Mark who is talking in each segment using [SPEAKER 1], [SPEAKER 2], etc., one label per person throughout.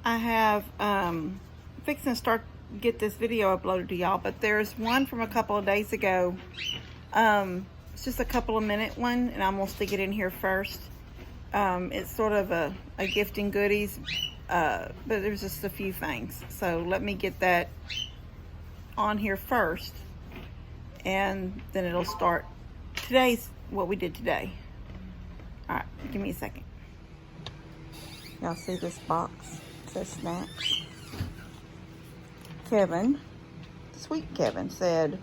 [SPEAKER 1] I have fixing to get this video uploaded to y'all, but there's one from a couple of days ago. It's just a couple of minute one, and I'm gonna stick it in here first. It's sort of a gifting goodies, but there's just a few things. So let me get that on here first, and then it'll start. Today's what we did today. All right, give me a second. Y'all see this box? It says snacks. Kevin, sweet Kevin, said,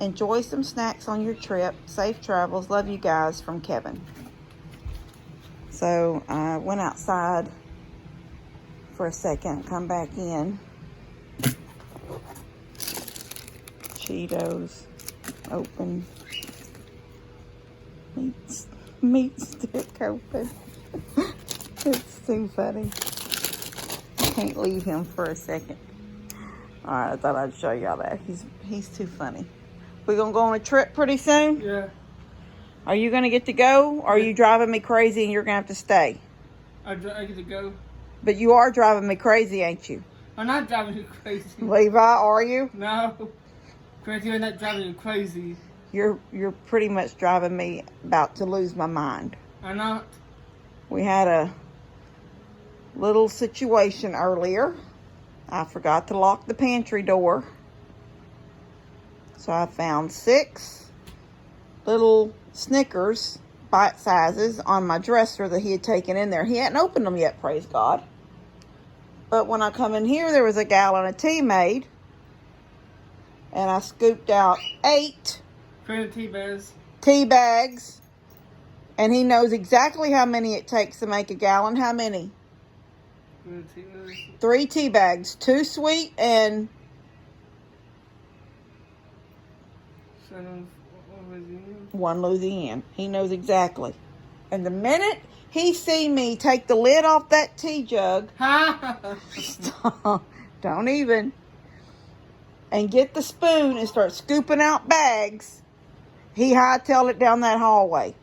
[SPEAKER 1] enjoy some snacks on your trip. Safe travels. Love you guys, from Kevin. So I went outside for a second, come back in. Cheetos, open. Meat stick open. It's too funny. I can't leave him for a second. All right, I thought I'd show y'all that. He's too funny. We gonna go on a trip pretty soon?
[SPEAKER 2] Yeah.
[SPEAKER 1] Are you gonna get to go, or are you driving me crazy and you're gonna have to stay?
[SPEAKER 2] I get to go.
[SPEAKER 1] But you are driving me crazy, ain't you?
[SPEAKER 2] I'm not driving you crazy.
[SPEAKER 1] Levi, are you?
[SPEAKER 2] No. Crazy, I'm not driving you crazy.
[SPEAKER 1] You're pretty much driving me about to lose my mind.
[SPEAKER 2] I'm not.
[SPEAKER 1] We had a little situation earlier. I forgot to lock the pantry door. So I found 6 little Snickers bite sizes on my dresser that he had taken in there. He hadn't opened them yet, praise God. But when I come in here, there was a gallon of tea made. And I scooped out 8 tea bags. And he knows exactly how many it takes to make a gallon. How many? 3 tea bags. 2 sweet and... 1 Louisiana. He knows exactly. And the minute he see me take the lid off that tea jug... Stop. Don't even... and get the spoon and start scooping out bags, he hightailed it down that hallway,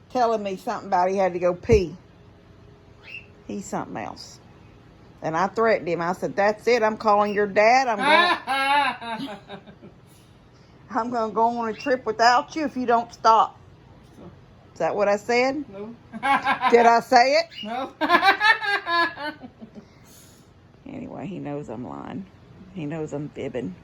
[SPEAKER 1] telling me something about he had to go pee. He's something else. And I threatened him. I said, that's it. I'm calling your dad. I'm going to go on a trip without you if you don't stop. Is that what I said?
[SPEAKER 2] No.
[SPEAKER 1] Did I say it?
[SPEAKER 2] No.
[SPEAKER 1] Anyway, he knows I'm lying. He knows I'm fibbing.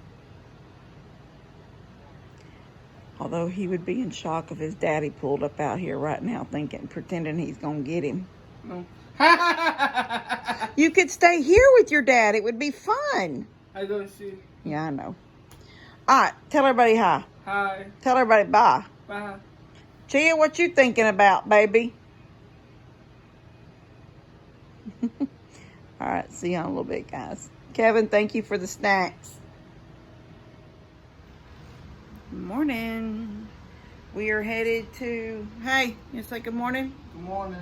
[SPEAKER 1] Although he would be in shock if his daddy pulled up out here right now pretending he's going to get him.
[SPEAKER 2] No.
[SPEAKER 1] You could stay here with your dad. It would be fun.
[SPEAKER 2] I don't see.
[SPEAKER 1] Yeah, I know. All right, tell everybody hi.
[SPEAKER 2] Hi.
[SPEAKER 1] Tell everybody bye.
[SPEAKER 2] Bye.
[SPEAKER 1] Chia, what you thinking about, baby? All right, see you in a little bit, guys. Kevin, thank you for the snacks. Morning. We are headed to... Hey, you say good morning?
[SPEAKER 2] Good morning.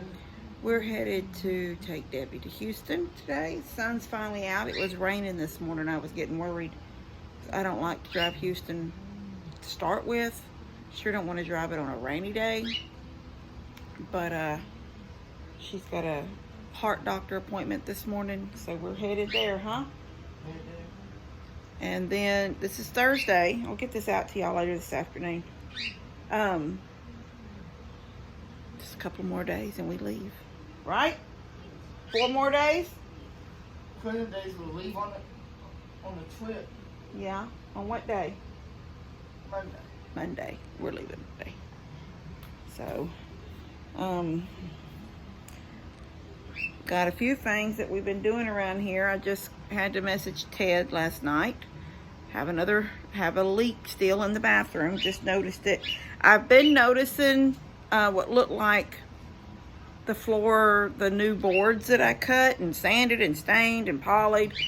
[SPEAKER 1] We're headed to take Debbie to Houston today. The sun's finally out. It was raining this morning. I was getting worried. I don't like to drive Houston to start with. Sure don't want to drive it on a rainy day. But she's got a heart doctor appointment this morning, so we're headed there, huh? And then this is Thursday. I'll get this out to y'all later this afternoon. Just a couple more days and we leave. Right? 4 more days?
[SPEAKER 2] 20 days we'll leave on the trip.
[SPEAKER 1] Yeah. On what day?
[SPEAKER 2] Monday.
[SPEAKER 1] Monday. We're leaving Monday. So, got a few things that we've been doing around here. I just had to message Ted last night. Have a leak still in the bathroom. Just noticed it. I've been noticing what looked like the floor, the new boards that I cut and sanded and stained and polished.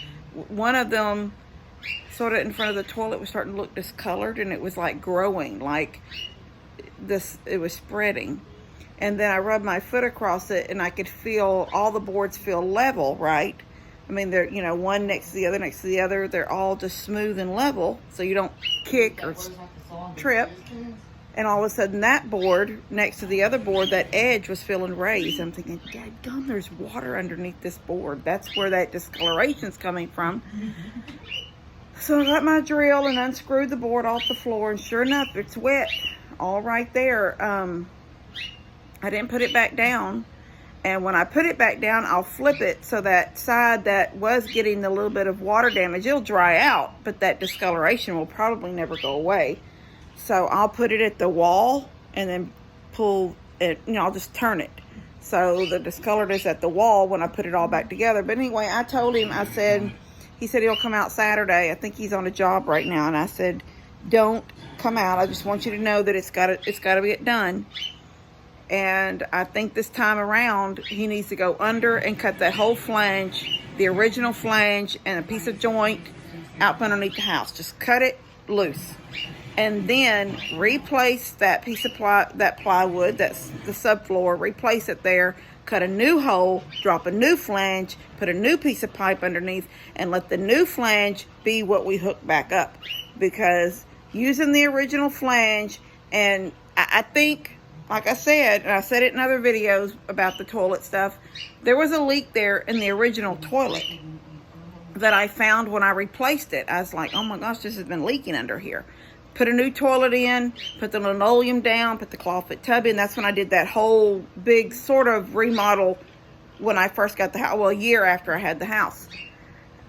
[SPEAKER 1] One of them, sort of in front of the toilet, was starting to look discolored, and it was like growing, like this. It was spreading. And then I rubbed my foot across it, and I could feel all the boards feel level, right? I mean, they're, you know, one next to the other, next to the other. They're all just smooth and level, so you don't kick or trip. And all of a sudden that board next to the other board, that edge was feeling raised. I'm thinking, dadgum, there's water underneath this board. That's where that discoloration's coming from. So I got my drill and unscrewed the board off the floor, and sure enough, it's wet all right there. I didn't put it back down. And when I put it back down, I'll flip it so that side that was getting a little bit of water damage, it'll dry out, but that discoloration will probably never go away. So I'll put it at the wall and then pull it, I'll just turn it. So the discolored is at the wall when I put it all back together. But anyway, I told him, he said he'll come out Saturday. I think he's on a job right now. And I said, don't come out. I just want you to know that it's got to get done. And I think this time around, he needs to go under and cut that whole flange, the original flange, and a piece of joint out from underneath the house. Just cut it loose. And then replace that piece of plywood, that's the subfloor, replace it there, cut a new hole, drop a new flange, put a new piece of pipe underneath, and let the new flange be what we hook back up. Because using the original flange, and I think, like I said, and I said it in other videos about the toilet stuff, there was a leak there in the original toilet that I found when I replaced it. I was like, oh my gosh, this has been leaking under here. Put a new toilet in, put the linoleum down, put the clawfoot tub in. That's when I did that whole big sort of remodel when I first got the house, well, a year after I had the house.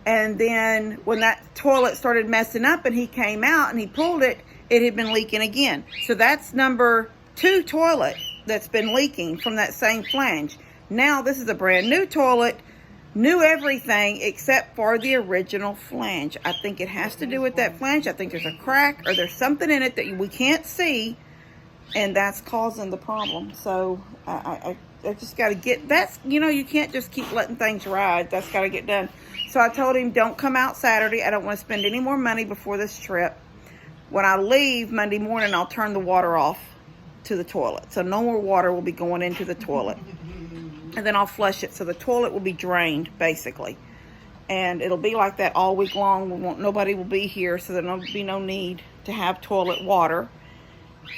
[SPEAKER 1] And then when that toilet started messing up and he came out and he pulled it, it had been leaking again. So that's number 2 toilet that's been leaking from that same flange. Now this is a brand new toilet, new everything except for the original flange. I think it has to do with that flange. I think there's a crack or there's something in it that we can't see, and that's causing the problem. So I just got to get, that's, you can't just keep letting things ride. That's got to get done. So I told him, don't come out Saturday. I don't want to spend any more money before this trip. When I leave Monday morning, I'll turn the water off to the toilet. So no more water will be going into the toilet. And then I'll flush it. So the toilet will be drained, basically. And it'll be like that all week long. Nobody will be here, so there'll be no need to have toilet water.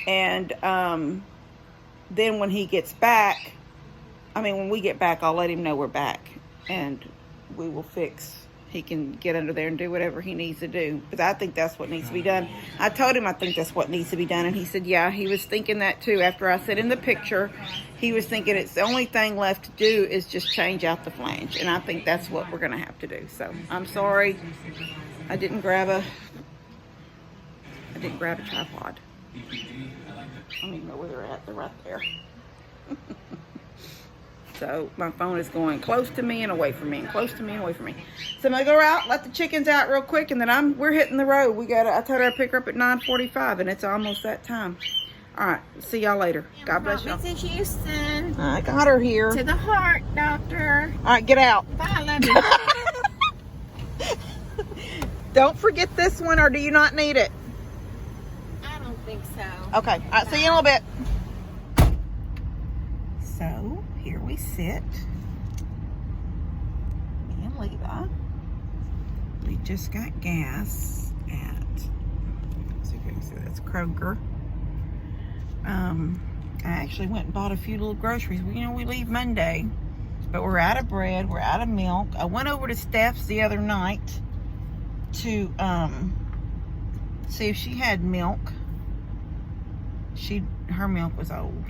[SPEAKER 1] And then when he gets back, when we get back, I'll let him know we're back. And we will he can get under there and do whatever he needs to do. But I think that's what needs to be done. I told him I think that's what needs to be done. And he said, yeah, he was thinking that too. After I said in the picture, he was thinking it's the only thing left to do is just change out the flange. And I think that's what we're going to have to do. So I'm sorry. I didn't grab a tripod. I don't even know where they're at. They're right there. So my phone is going close to me and away from me, and close to me and away from me. So I'm gonna go out, let the chickens out real quick, and then we're hitting the road. I told her I'd pick her up at 9:45, and it's almost that time. All right, see y'all later. God bless y'all.
[SPEAKER 3] Groceries in Houston.
[SPEAKER 1] I got her here.
[SPEAKER 3] To the heart, doctor.
[SPEAKER 1] All right, get out.
[SPEAKER 3] Bye, I love you.
[SPEAKER 1] Don't forget this one, or do you not need it?
[SPEAKER 3] I don't think so.
[SPEAKER 1] Okay, all right, see you in a little bit. So here we sit. Me and Levi. We just got gas at, so you can see that's Kroger. I actually went and bought a few little groceries. We leave Monday, but we're out of bread, we're out of milk. I went over to Steph's the other night to see if she had milk. Her milk was old.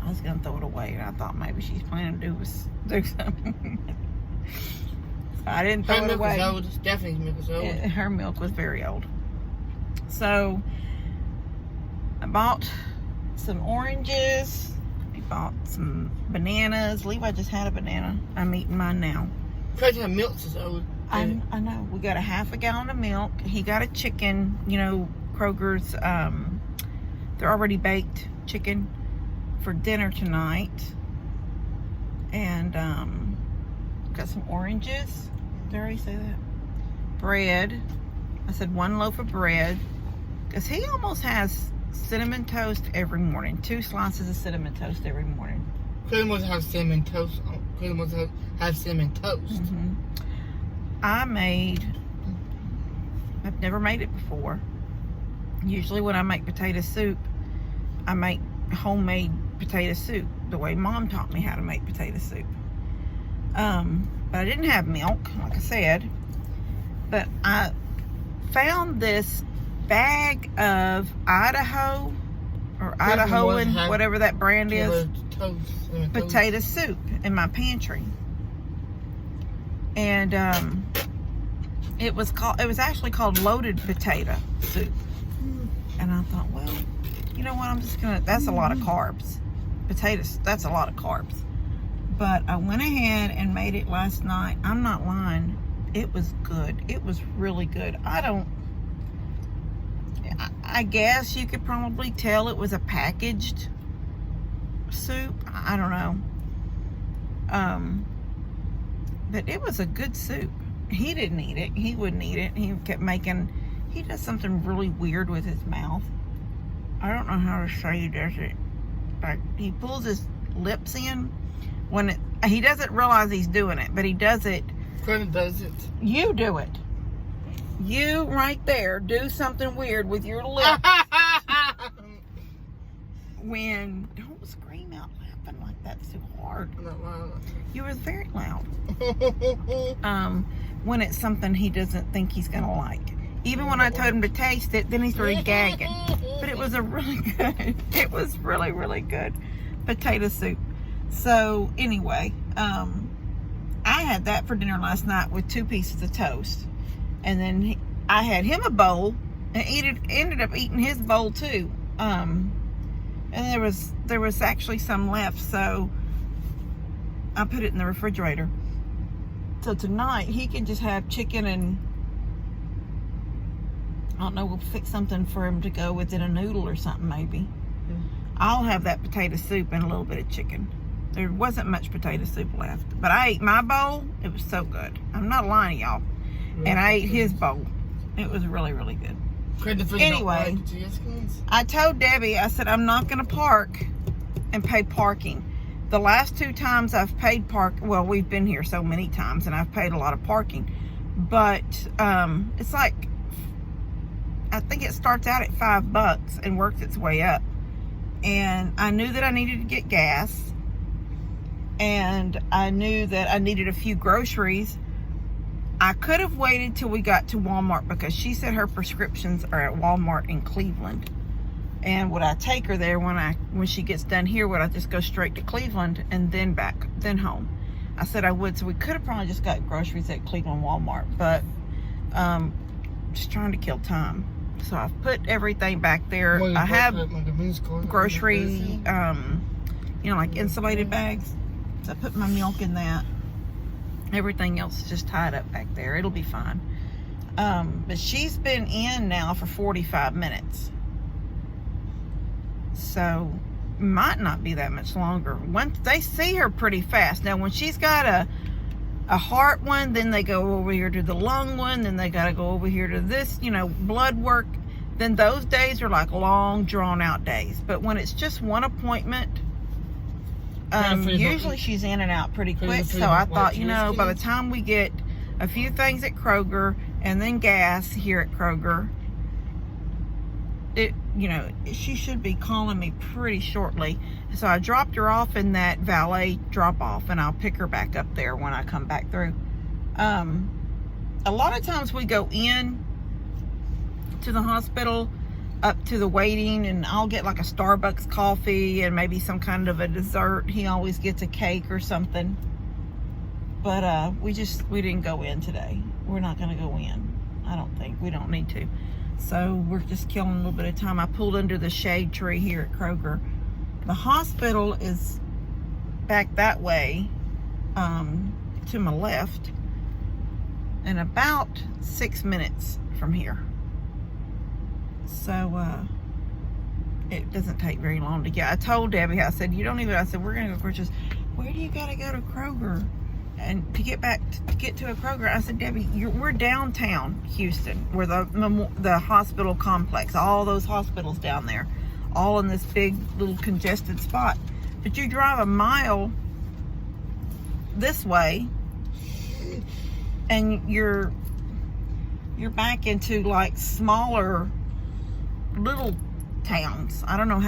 [SPEAKER 1] I was gonna throw it away, and I thought maybe she's planning to do something. So I didn't throw it away.
[SPEAKER 2] Her milk was old. Stephanie's milk was old.
[SPEAKER 1] Her milk was very old. So I bought some oranges. I bought some bananas. Levi just had a banana. I'm eating mine now.
[SPEAKER 2] Because her milk is old.
[SPEAKER 1] I know. We got a half a gallon of milk. He got a chicken. Kroger's. They're already baked chicken for dinner tonight. And got some oranges. Did I already say that? Bread. I said 1 loaf of bread, because he almost has cinnamon toast every morning. 2 slices of cinnamon toast every morning.
[SPEAKER 2] Clearly wants to have cinnamon toast. Clearly wants to have cinnamon toast.
[SPEAKER 1] Mm-hmm. I've never made it before. Usually when I make potato soup, I make homemade potato soup the way Mom taught me how to make potato soup. But I didn't have milk, like I said. But I found this bag of Idaho or Idahoan, whatever that brand is, potato soup in my pantry. And it was actually called loaded potato soup. And I thought, well, you know what, that's a lot of carbs. Potatoes, that's a lot of carbs. But I went ahead and made it last night. I'm not lying. It was good. It was really good. I guess you could probably tell it was a packaged soup. I don't know. But it was a good soup. He didn't eat it. He wouldn't eat it. He kept he does something really weird with his mouth. I don't know how to say he does it. Like, he pulls his lips in when he doesn't realize he's doing it, but he does it.
[SPEAKER 2] Grandma does it.
[SPEAKER 1] You do it. You right there do something weird with your lips. Don't scream out laughing like that so hard.
[SPEAKER 2] I'm not loud.
[SPEAKER 1] You were very loud. When it's something he doesn't think he's gonna like. Even when I told him to taste it, then he started gagging. But it was it was really, really good potato soup. So anyway, I had that for dinner last night with 2 pieces of toast. And then I had him a bowl and ended up eating his bowl too. And there was actually some left, so I put it in the refrigerator. So tonight he can just have chicken and I don't know, we'll fix something for him to go with it, a noodle or something maybe. I'll have that potato soup and a little bit of chicken. There wasn't much potato soup left, but I ate my bowl. It was so good. I'm not lying to y'all. And I ate his bowl. It was really, really good. Anyway, I told Debbie, I said, I'm not going to park and pay parking. The last 2 times I've paid well, we've been here so many times and I've paid a lot of parking. But it's like, I think it starts out at $5 and works its way up. And I knew that I needed to get gas. And I knew that I needed a few groceries. I could have waited till we got to Walmart because she said her prescriptions are at Walmart in Cleveland. And would I take her there when she gets done here? Would I just go straight to Cleveland and then home? I said I would. So we could have probably just got groceries at Cleveland Walmart, but just trying to kill time. So I've put everything back there. I have grocery, like insulated bags. So I put my milk in that. Everything else is just tied up back there. It'll be fine. But she's been in now for 45 minutes. So might not be that much longer. Once they see her pretty fast. Now when she's got a heart one, then they go over here to the lung one, then they got to go over here to this, blood work. Then those days are like long drawn out days. But when it's just one appointment, usually she's in and out pretty quick. So I thought, by the time we get a few things at Kroger and then gas here at Kroger, she should be calling me pretty shortly. So I dropped her off in that valet drop off and I'll pick her back up there when I come back through. A lot of times we go in to the hospital up to the waiting and I'll get like a Starbucks coffee and maybe some kind of a dessert. He always gets a cake or something. But we didn't go in today. We're not going to go in. I don't think. We don't need to. So we're just killing a little bit of time. I pulled under the shade tree here at Kroger. The hospital is back that way to my left and about 6 minutes from here. So it doesn't take very long to get. I told Debbie, I said, we're going to go groceries. Where do you got to go to Kroger? And to get to a Kroger, I said, Debbie, we're downtown Houston, where the hospital complex, all those hospitals down there, all in this big little congested spot. But you drive a mile this way, and you're back into like smaller little towns. I don't know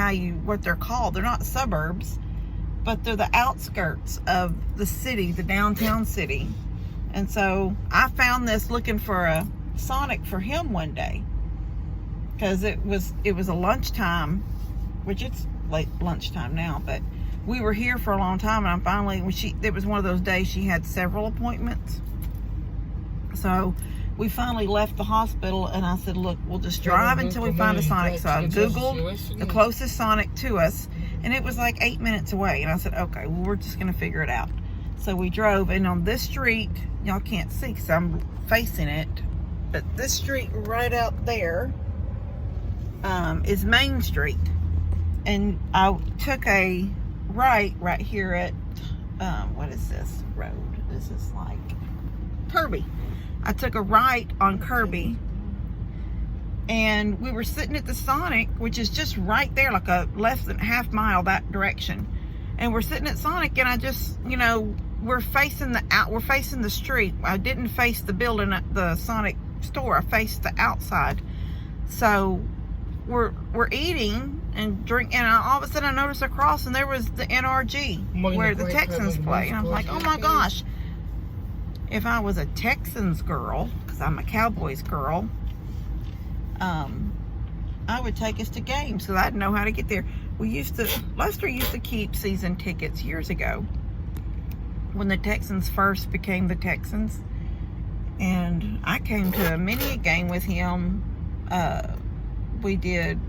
[SPEAKER 1] what they're called. They're not suburbs, but they're the outskirts of the city, the downtown city. And so I found this looking for a Sonic for him one day, because it was a lunchtime, which it's late lunchtime now, but we were here for a long time, and I'm finally, it was one of those days she had several appointments. So we finally left the hospital, and I said, look, we'll just drive until we find a Sonic. So I Googled the closest Sonic to us, and it was like 8 minutes away. And I said, okay, well, we're just going to figure it out. So we drove, and on this street, y'all can't see because I'm facing it, but this street right out there is Main Street. And I took a right here at, what is this road? This is like Kirby. I took a right on Kirby, and we were sitting at the Sonic, which is just right there, like a less than half mile that direction. And we're sitting at Sonic, and I just, we're facing the street. I didn't face the building at the Sonic store. I faced the outside. So we're eating and drinking, and all of a sudden I noticed across, and there was the NRG where the Texans play. And I'm like, oh my gosh. If I was a Texans girl, because I'm a Cowboys girl, I would take us to games, so I'd know how to get there. Lester used to keep season tickets years ago when the Texans first became the Texans. And I came to many a game with him. We did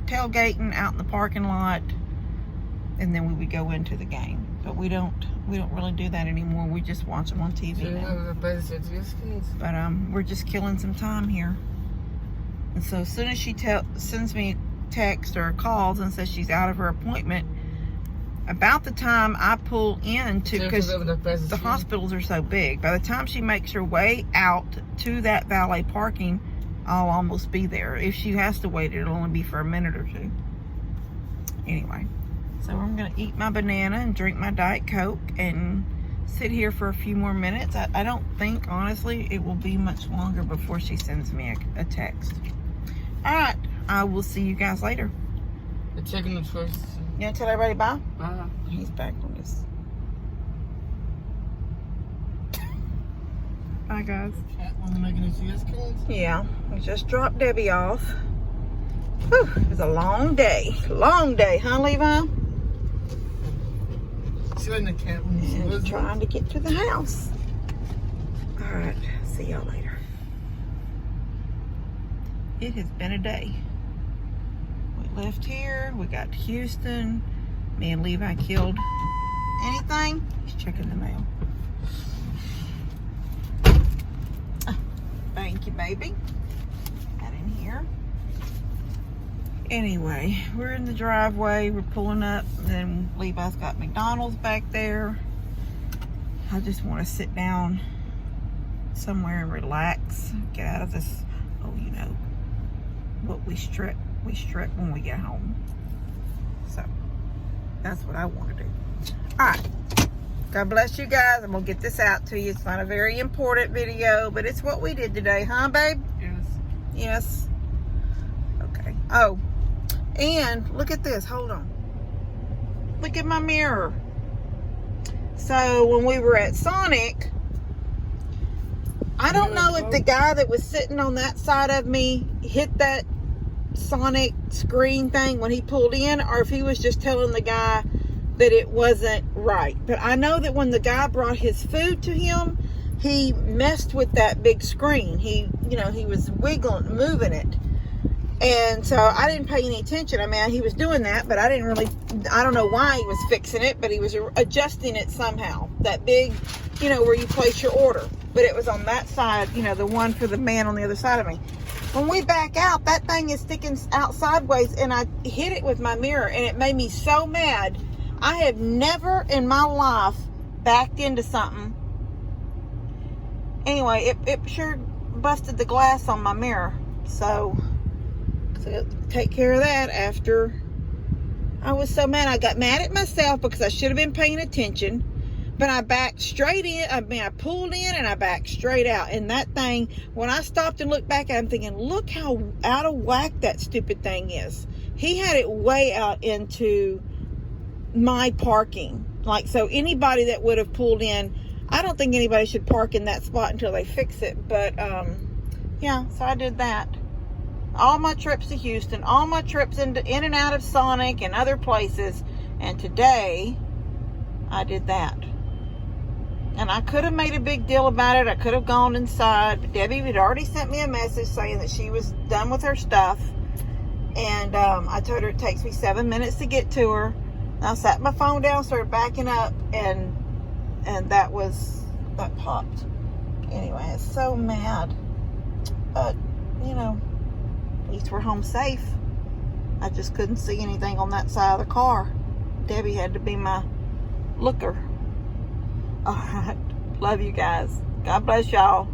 [SPEAKER 1] tailgating out in the parking lot, and then we would go into the game. But we don't really do that anymore. We just watch them on TV now. But we're just killing some time here. And so as soon as she sends me a text or calls and says she's out of her appointment, about the time I pull into, because the hospitals are so big, by the time she makes her way out to that valet parking, I'll almost be there. If she has to wait, it'll only be for a minute or two. Anyway, so I'm going to eat my banana and drink my Diet Coke and sit here for a few more minutes. I don't think, honestly, it will be much longer before she sends me a text. All right, I will see you guys later.
[SPEAKER 2] The chicken is first.
[SPEAKER 1] You gonna tell everybody bye?
[SPEAKER 2] Bye.
[SPEAKER 1] He's back on this. Bye, guys.
[SPEAKER 2] Cat wanna make any CS calls?
[SPEAKER 1] Yeah, we just dropped Debbie off. Whew, it was a long day. Long day, huh, Levi?
[SPEAKER 2] She letting the cat when she
[SPEAKER 1] And
[SPEAKER 2] was
[SPEAKER 1] trying to get to the house. All right, see y'all later. It has been a day. We left here, we got to Houston. Me and Levi killed anything. He's checking the mail. Oh, thank you, baby. Got in here. Anyway, we're in the driveway. We're pulling up. Then Levi's got McDonald's back there. I just want to sit down somewhere and relax. Get out of this, what we strip when we get home. So that's what I want to do. All right, God bless you guys. I'm gonna get this out to you. It's not a very important video, but it's what we did today, huh, babe? Yes. Okay. Oh, and look at this. Hold on. Look at my mirror. So when we were at Sonic, I don't know if the guy that was sitting on that side of me hit that Sonic screen thing when he pulled in, or if he was just telling the guy that it wasn't right. But I know that when the guy brought his food to him, he messed with that big screen. He was wiggling, moving it. And so I didn't pay any attention. I mean, he was doing that, but I don't know why he was fixing it, but he was adjusting it somehow. That big, where you place your order. But it was on that side, the one for the man on the other side of me. When we back out, that thing is sticking out sideways, and I hit it with my mirror, and it made me so mad. I have never in my life backed into something. Anyway, it sure busted the glass on my mirror. So take care of that after. I was so mad. I got mad at myself because I should have been paying attention. but I backed straight in. I mean, I pulled in and I backed straight out. And that thing, when I stopped and looked back, I'm thinking, look how out of whack that stupid thing is. He had it way out into my parking. Like, so anybody that would have pulled in, I don't think anybody should park in that spot until they fix it. But, yeah, so I did that. All my trips to Houston, all my trips in and out of Sonic and other places. And today, I did that. And I could have made a big deal about it. I could have gone inside. But Debbie had already sent me a message saying that she was done with her stuff. And I told her it takes me 7 minutes to get to her. And I sat my phone down, started backing up, and that popped. Anyway, I was so mad. But, you know, at least we're home safe. I just couldn't see anything on that side of the car. Debbie had to be my looker. All right. Love you guys. God bless y'all.